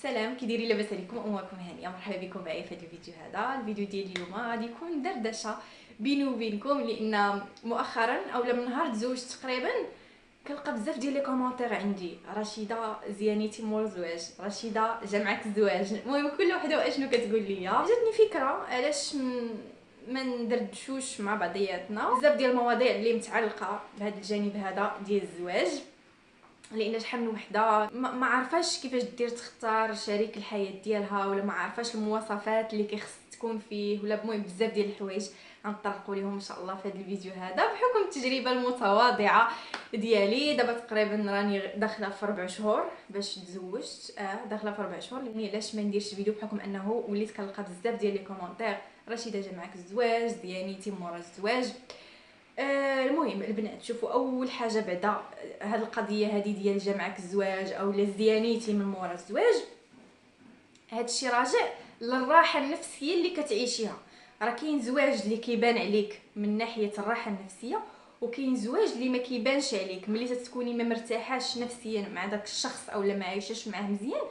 سلام، كي دايرين؟ لاباس عليكم؟ اموركم هانيه؟ مرحبا بكم معايا في هذا الفيديو. هذا الفيديو ديال اليوم غادي يكون دردشه بيني وبينكم، لان مؤخرا اولا من نهار تزوجت تقريبا كنلقى بزاف ديال لي كومونتير عندي: رشيده زيانيتي مور الزواج، رشيده جا معاك الزواج. المهم كل وحده واشنو كتقول لي. جاتني فكره علاش ما ندردشوش مع بعضياتنا بزاف ديال المواضيع اللي متعلقه بهذا الجانب هذا ديال الزواج، لان شحال من وحده ما عارفاش كيفاش دير تختار شريك الحياه ديالها، ولا ما عارفاش المواصفات اللي كيخص تكون فيه، ولا المهم بزاف ديال الحوايج غنطرقوا ليهم ان شاء الله في هذا الفيديو هذا بحكم التجربه المتواضعه ديالي. دابا تقريبا راني داخله في 4 شهور باش تزوجت، داخله في 4 شهور. يعني علاش ما نديرش فيديو بحكم انه وليت كنلقى بزاف ديال لي كومونتير: رشيده جا معاك الزواج، ديانيتي مورا الزواج. المهم البنات، شوفوا اول حاجه بعدا هاد القضيه هذه ديال جا معاك الزواج او زيانيتي من مورا الزواج، هادشي راجع للراحه النفسيه اللي كتعيشيها. راه كاين زواج اللي كيبان عليك من ناحيه الراحه النفسيه، وكاين زواج اللي ما كيبانش عليك. ملي تتكوني ما مرتاحاش نفسيا مع داك الشخص اولا ما عايشاش معاه مزيان،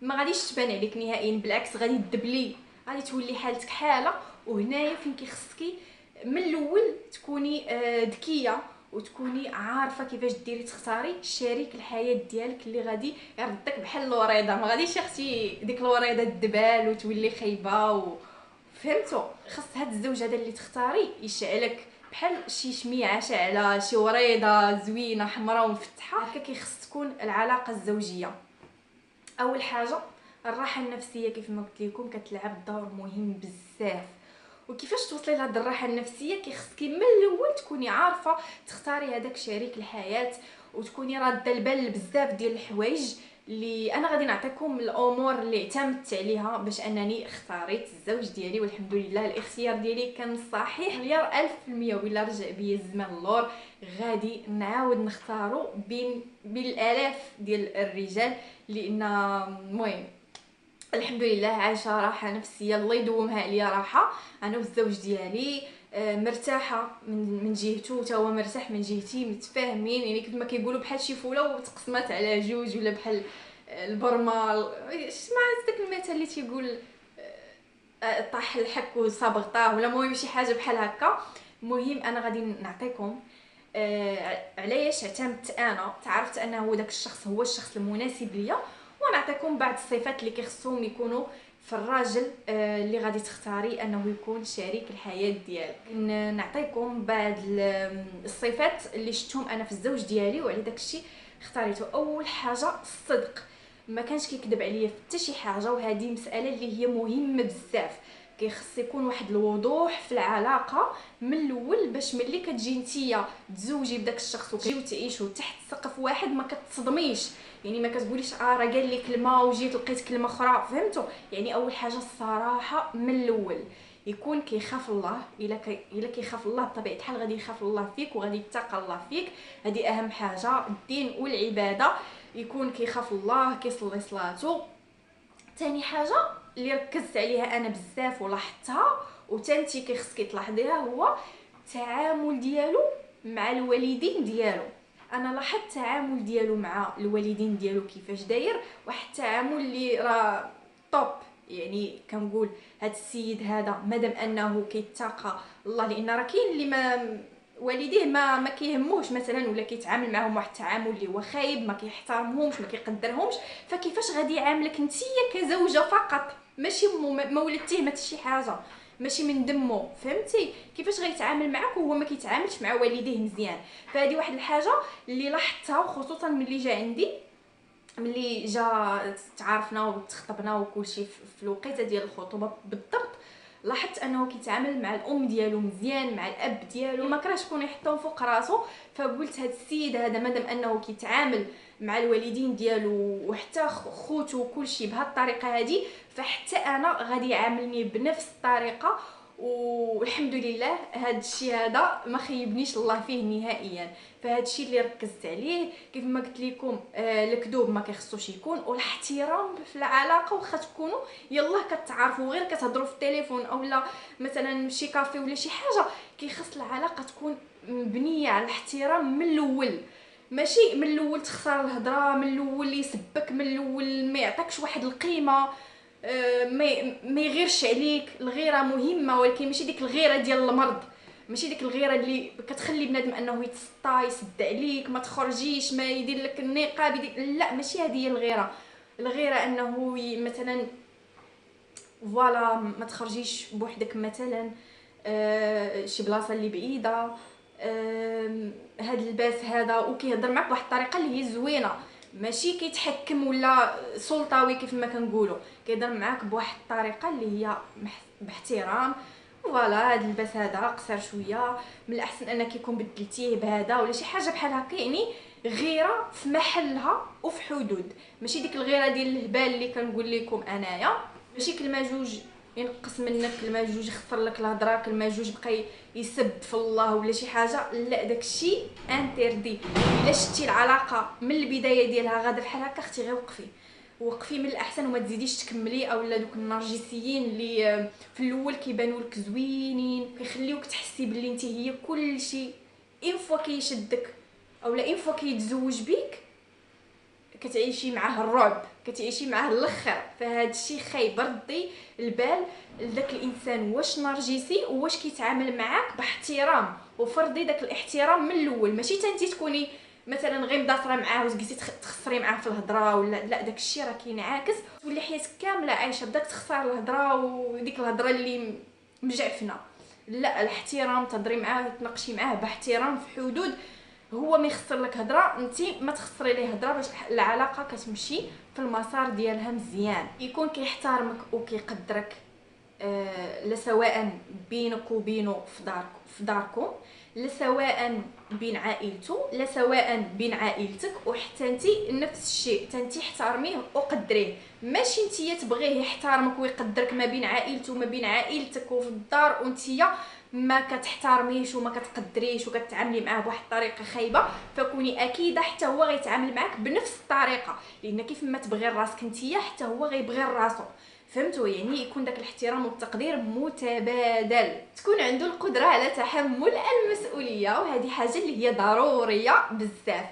ما غاديش تبان عليك نهائيا، بالعكس غادي تدبلي، غادي تولي حالتك حاله. وهنايا فين كيخصكي من الاول تكوني ذكيه، وتكوني عارفه كيفاش ديري تختاري شريك الحياه ديالك اللي غادي يردك بحال الوريضه. ما غاديش اختي ديك الوريضه الدبال وتولي خايبه فهمتوا؟ خص هاد الزوج هذا اللي تختاري يشعلك بحال شي شميعه شاعله، شي وريضه زوينه حمراء ومفتحه. هكا كيخص تكون العلاقه الزوجيه. اول حاجه الراحه النفسيه كيف ما قلت لكم كتلعب دور مهم بزاف. وكيفاش توصلي لهاد الراحه النفسيه؟ كيخصك من الاول تكوني عارفه تختاري هذاك شريك الحياه، وتكوني راده البال بزاف ديال الحوايج اللي انا غادي نعطيكم الامور اللي اعتمدت عليها باش انني اختاريت الزوج ديالي. والحمد لله الاختيار ديالي كان صحيح مليار الف في المية. ولا رجع بيا الزمان اللور غادي نعاود نختارو بين الالاف ديال الرجال، لان المهم الحمد لله عايشه راحه نفسيه، الله يدومها عليا راحه. انا والزوج ديالي مرتاحه من جهته، حتى هو مرتاح من جهتي، متفاهمين. يعني كيف ما كيقولوا بحال شي فوله وتقسمات على جوج، ولا بحال البرمه. سمعت داك المثل اللي تيقول طاح الحك وصابغ طاه، ولا المهم شي حاجه بحال هكا. المهم انا غادي نعطيكم علاش اعتمدت انا، تعرفت انه هو داك الشخص هو الشخص المناسب ليا، ونعطيكم بعض الصفات اللي كيخصهم يكونوا في الراجل اللي غادي تختاري انه يكون شريك الحياه ديالك. نعطيكم بعض الصفات اللي شفتهم انا في الزوج ديالي، وعلى داك الشيء اختاريته. اول حاجه الصدق، ما كانش كيكذب عليا في حتى شي حاجه، وهذه مساله اللي هي مهمه بزاف. كيخص يكون واحد الوضوح في العلاقه من الاول، باش ملي كتجي نتيا تزوجي بداك الشخص وتجيو تعيشوا تحت سقف واحد ما كتصدميش. يعني ما كتقوليش راه قال لي كلمه وجيت لقيت كلمه اخرى، فهمتوا؟ يعني اول حاجه الصراحه من الاول، يكون كيخاف الله. الا كيخاف الله بطبيعه الحال غادي يخاف الله فيك وغادي يتقى الله فيك. هذه اهم حاجه، الدين والعباده. يكون كيخاف الله، كيصلي صلاته. ثاني حاجه اللي ركزت عليها انا بزاف ولاحظتها، وتانتي كيخصك تلاحظيها، هو التعامل ديالو مع الوالدين ديالو. انا لاحظت التعامل ديالو مع الوالدين ديالو كيفاش داير، واحد التعامل اللي راه طوب. يعني كنقول هاد السيد هذا مادام انه كيتقى الله، لان راه كاين اللي ما والديه ما كيهموش مثلا، ولا كيتعامل معاهم واحد التعامل اللي هو خايب، ما كيحترمهمش ما كيقدرهمش. فكيفاش غادي يعاملك نتيا كزوجه فقط، ماشي ما ولدتيه ما شي حاجه، ماشي من دمه، فهمتي؟ كيفاش غيتعامل معك وهو ما كيتعاملش مع والديه مزيان؟ فهذه واحد الحاجه اللي لاحظتها، خصوصا ملي جا عندي، ملي جا تعارفنا وتخطبنا وكلشي في الوقيته ديال الخطوبه بالضبط. لاحظت انه كيتعامل مع الام ديالو مزيان، مع الاب ديالو ما كرهش يكون يحطهم فوق راسو. فقلت هذا السيد هذا مادام انه كيتعامل مع الوالدين ديالو وحتى خوتو وكلشي بهذه الطريقه هذه، فحتى انا غادي يعاملني بنفس الطريقه. والحمد لله هذا الشيء هذا ما خيبنيش الله فيه نهائيا. فهذا الشيء اللي ركزت عليه. كيف ما قلت لكم الكذوب ما كيخصوش يكون، والاحترام في العلاقه. واخا تكونوا يلا كتعرفوا غير كتهضروا في التليفون اولا مثلا شي كافي ولا شي حاجه، كيخص العلاقه تكون مبنيه على الاحترام من الاول. ماشي من الاول تختار الهضره، من الاول يسبك، من الاول ما يعطيكش واحد القيمه، ما يغيرش عليك. الغيره مهمه ولكن ماشي ديك الغيره ديال المرض، ماشي ديك الغيره اللي كتخلي بنادم انه يتسطى يسد عليك ما تخرجيش ما يدير لك النقاب لا ماشي هذه هي الغيره. الغيره انه مثلا فوالا ما تخرجيش بوحدك مثلا شي بلاصه اللي بعيده، هاد اللباس هذا وكيهضر معك بواحد الطريقه اللي هي زوينه، ماشي كيتحكم ولا سلطوي كيف ما كنقولوا، كيهضر معاك بواحد الطريقه اللي هي باحترام. فوالا هاد اللباس هذا قصير شويه، من الاحسن انك يكون بدلتيه بهذا ولا شي حاجه بحال هكا. يعني غيره في محلها وفي حدود، ماشي ديك الغيره ديال الهبال اللي كنقول لكم انايا. ماشي كلمه جوج ينقص منك، كلمه جوج يخسر لك الهضره، كلمه جوج بقى يسب في الله ولا شي حاجه، لا داكشي انتردي. الا شتي العلاقه من البدايه ديالها غاده بحال هكا اختي غير وقفي من الاحسن وما تزيديش تكملي. اولا دوك النرجسيين اللي في الاول كيبانوا لك زوينين كيخليوك تحسي بلي انت هي كل شيء، اين فوا كيشدك اولا اين فوا كيتزوج بيك كتعيشي معاه الرعب، كتعيشي معاه الاخر. فهاد الشيء خايب. ردي البال لذاك الانسان واش نرجسي واش كيتعامل معاك باحترام، وفرضي داك الاحترام من الاول. ماشي تانتي تكوني مثلا غير مداطره معاه وتجلسي تخسري معاه في الهضره ولا لا، داك الشيء راه كينعكس تولي حياتك كامله عايشه بداك تخسر الهضره وديك الهضره اللي مجعفنه. لا الاحترام، تهضري معاه تناقشي معاه باحترام في حدود. هو ما يخسر لك هضره انت ما تخسري ليه هضره، باش العلاقه كتمشي في المسار ديالها مزيان. يكون كيحترمك وكيقدرك لا سواء بينك وبينه في داركم، لا سواء بين عائلته، لا سواء بين عائلتك. وحتى انت نفس الشيء، تنتي احترميه وقدريه. ماشي انتيا تبغيه يحترمك ويقدرك ما بين عائلته وما بين عائلتك وفي الدار وانتيا ما كتحترميش وما كتقدريش وكتعاملي معاه بواحد الطريقه خايبه. فكوني اكيده حتى هو غيتعامل معاك بنفس الطريقه، لان كيف ما تبغي راسك نتيا حتى هو غيبغي راسو. فهمتوا؟ يعني يكون داك الاحترام والتقدير متبادل، تكون عنده القدره على تحمل المسؤوليه، وهذه حاجه اللي هي ضروريه بزاف.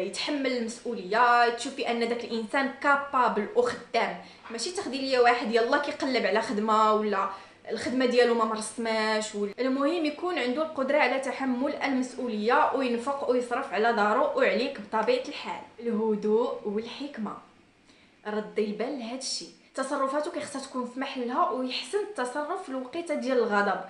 يتحمل المسؤوليه، تشوفي ان داك الانسان كابابل وخدام. ماشي تاخدي ليا واحد يلا كيقلب على خدمه ولا الخدمه ديالو ما مرسماش المهم يكون عنده القدره على تحمل المسؤوليه وينفق ويصرف على دارو وعليك بطبيعه الحال. الهدوء والحكمه، ردي البال لهذا الشيء. تصرفاته كيخصها تكون في محلها، ويحسن التصرف في الوقيته ديال الغضب.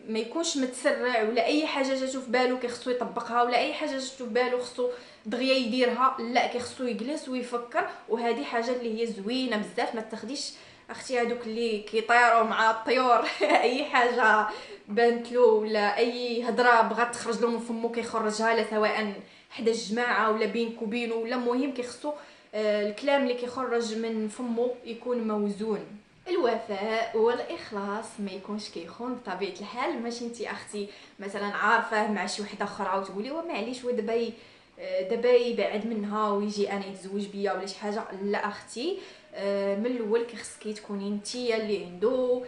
ما يكونش متسرع ولا اي حاجه جاتو في بالو كيخصو يطبقها، ولا اي حاجه جاتو في بالو خصو دغيا يديرها. لا كيخصو يجلس ويفكر. وهذه حاجه اللي هي زوينه بزاف. ما تاخديش اختي هذوك اللي كيطيروا مع الطيور اي حاجه بانت له ولا اي هضره بغات تخرج له من فمو كيخرجها، لا سواء حدا الجماعه ولا بينك وبينه ولا. المهم كيخصو الكلام اللي كيخرج من فمه يكون موزون. الوفاء والاخلاص، ما يكونش كيخون بطبيعه الحال. ماشي انت اختي مثلا عارفه مع شي وحده اخرى وتقولي ومعليش دابا يبعد منها ويجي انا يتزوج بيا ولا شي حاجه. لا اختي، من الاول كيخصك تكوني نتيا اللي عنده،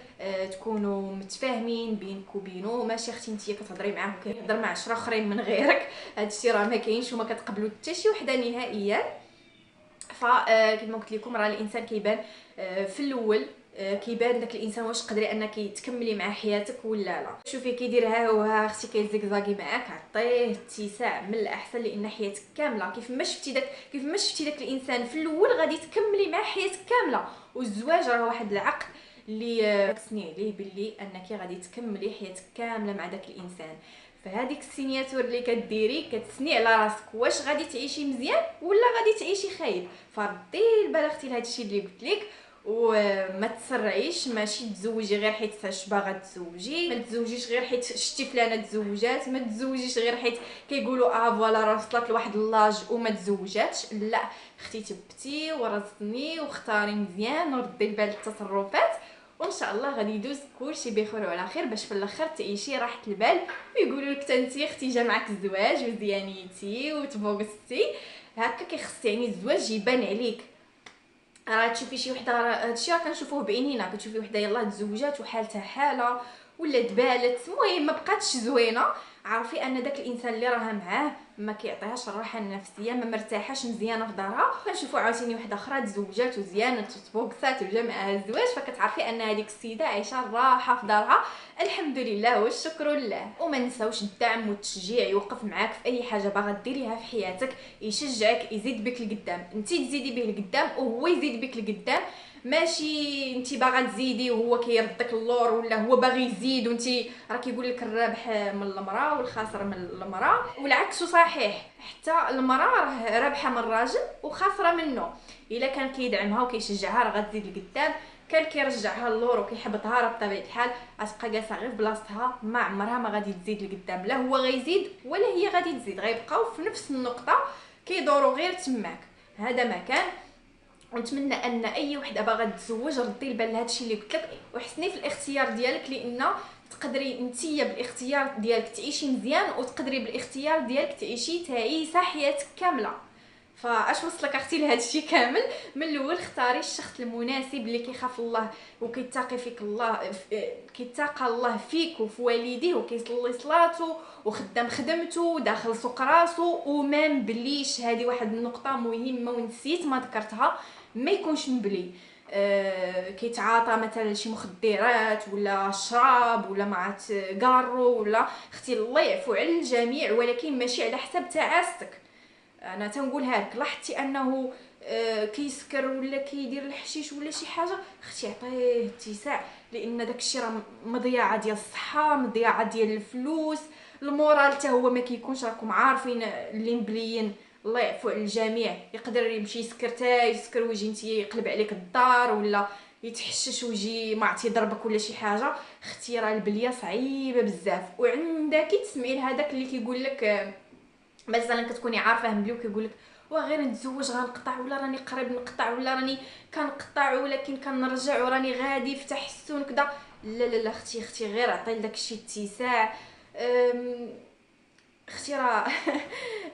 تكونوا متفاهمين بينك وبينه. ماشي اختي نتيا كتهضري معاه وكيهضر مع 10 اخرين من غيرك، هادشي راه ما كاينش وما كتقبلوا حتى شي وحده نهائيا. فكما قلت لكم راه الانسان كيبان في الاول، كيبان داك الانسان واش تقدري انك تكملي مع حياتك ولا لا. شوفي كيدير ها وها اختي كيزيكزاكي معاك، عطيه اتساع من الاحسن، لان حياتك كامله كيف ما شفتي داك الانسان في الاول غادي تكملي مع حياتك كامله. والزواج راه واحد العقد اللي كتسني عليه باللي انك غادي تكملي حياتك كامله مع داك الانسان. فهاديك السينياتور اللي كديري كتسني على راسك واش غادي تعيشي مزيان ولا غادي تعيشي خايب. فردي البال اختي لهذا الشيء اللي قلت لك، وما تسرعيش. ماشي تزوجي غير حيت باغا تزوجي، ما تزوجيش غير حيت شتي فلانه تزوجات، ما تزوجيش غير حيت كيقولوا فوالا راه وصلت لواحد اللاج وما تزوجاتش. لا اختي، تبتي ورزني واختاري مزيان وردي البال للتصرفات، وان شاء الله غادي يدوز كلشي بخير وعلى خير، باش في الاخر تعيشي راحه البال ويقولوا لك انت اختي جا معك الزواج وزيانيتي وتبوغستي. هكا كيخص يعني الزواج يبان عليك. راه تشوفي شي وحده، هادشي راه كنشوفوه بعينينا، كتشوفي وحده يلاه تزوجات وحالتها حاله ولا دبالت، المهم ما بقاتش زوينه، عارفي ان داك الانسان اللي راه معاه ما كيعطيهاش الراحه النفسيه، ما مرتاحاش مزيانه في دارها. كنشوفوا عاوتاني وحده اخرى تزوجات وزيانه تبوكسات وجا معها الزواج، فكتعرفي ان هذيك السيده عايشه الراحه في دارها الحمد لله والشكر لله. وما نساوش الدعم والتشجيع، يوقف معاك في اي حاجه باغا ديريها في حياتك، يشجعك، يزيد بك لقدام، انت تزيدي به لقدام وهو يزيد بك لقدام. ماشي انت باغا تزيدي وهو كيردك اللور، ولا هو باغي يزيد وانت راه كيقول لك الرابح من المراه والخاسر من المراه، والعكس صحيح. حتى المراه راه رابحه من الراجل وخاسره منه. الا كان كيدعمها وكيشجعها راه غتزيد لقدام، كان كيرجعها اللور وكيحبطها راه بطبيعه الحال غتبقى جالسه غير في بلاصتها، ما عمرها ما غادي تزيد لقدام، لا هو غيزيد ولا هي غادي تزيد، غيبقاو في نفس النقطه كيدوروا غير تماك. هذا ما كان. ونتمنى ان اي وحده باغا تتزوج ردي البال لهادشي اللي قلت لك، وحسني في الاختيار ديالك، لان تقدري نتيا بالاختيار ديالك تعيشي مزيان، وتقدري بالاختيار ديالك تعيشي تعيسه حياتك كامله. فاش وصلك اختي لهادشي كامل؟ من الاول اختاري الشخص المناسب اللي كيخاف الله وكيتقي فيك الله، كيتقى الله فيك وفي والديه، وكيصلي صلاته وخدام خدمته وداخل سوق راسو. وما مبليش، هذه واحد النقطه مهمه ونسيت ما ذكرتها، ما يكونش مبلي. كيتعاطى مثلا شي مخدرات ولا شراب ولا ما عرفت كارو ولا، اختي الله يعفو على الجميع، ولكن ماشي على حساب تعاستك. انا تنقولها لك، لاحظتي انه كيسكر ولا كيدير الحشيش ولا شي حاجه، اختي عطيه اتساع، لان داك الشيء راه مضيعه ديال الصحه، مضيعه ديال الفلوس، المورال حتى هو ما كيكونش. راكم عارفين اللي مبليين الله يعفو على الجميع يقدر يمشي يسكر تا يسكر ويجي انت يقلب عليك الدار، ولا يتحشش ويجي ما عرفت يضربك ولا شي حاجه. اختي راه البليه صعيبه بزاف. وعندك تسمعي لهذاك اللي كيقول لك مثلا كتكوني عارفه مبلي وكيقول لك وغير نتزوج غنقطع، ولا راني قريب نقطع، ولا راني كنقطع ولكن كنرجع، وراني غادي في تحسن كذا. لا لا لا اختي غير عطي لك الشيء اتساع. اختي راه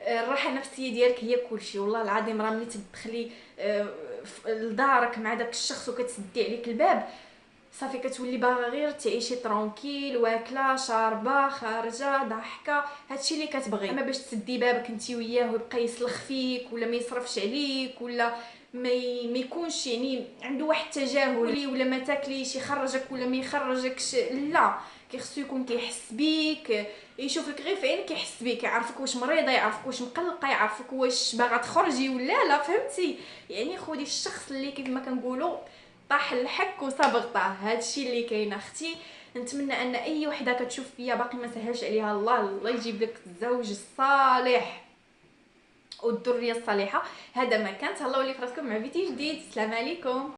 الراحه النفسيه ديالك هي كلشي، والله العظيم. راه ملي تدخلي لدارك مع داك الشخص وكتسدي عليك الباب، صافي كتولي باغا غير تعيشي ترونكيل، واكله شاربه خارجه ضحكه، هادشي اللي كتبغي. اما باش تسدي بابك انت وياه ويبقى يسلخ فيك ولا ما يصرفش عليك، ولا ما يكونش يعني عنده واحد التجاهل، ولا ما تاكليش يخرجك ولا ما يخرجكش، لا كيخصو يكون كيحس بيك، يشوفك غير في عينك يحس بيك، يعرفك واش مريضه، يعرفك واش مقلقه، يعرفك واش باغا تخرجي ولا لا، فهمتي؟ يعني خدي الشخص اللي كيف ما كنقولوا طاح الحك وصبغ طاه. هادشي اللي كاين اختي. نتمنى ان اي وحده كتشوف فيا باقي ما سهلش عليها الله يجيب لك الزوج الصالح والذريه الصالحه. هذا ما كان، تهلاو لي فراسكم مع فيديو جديد. السلام عليكم.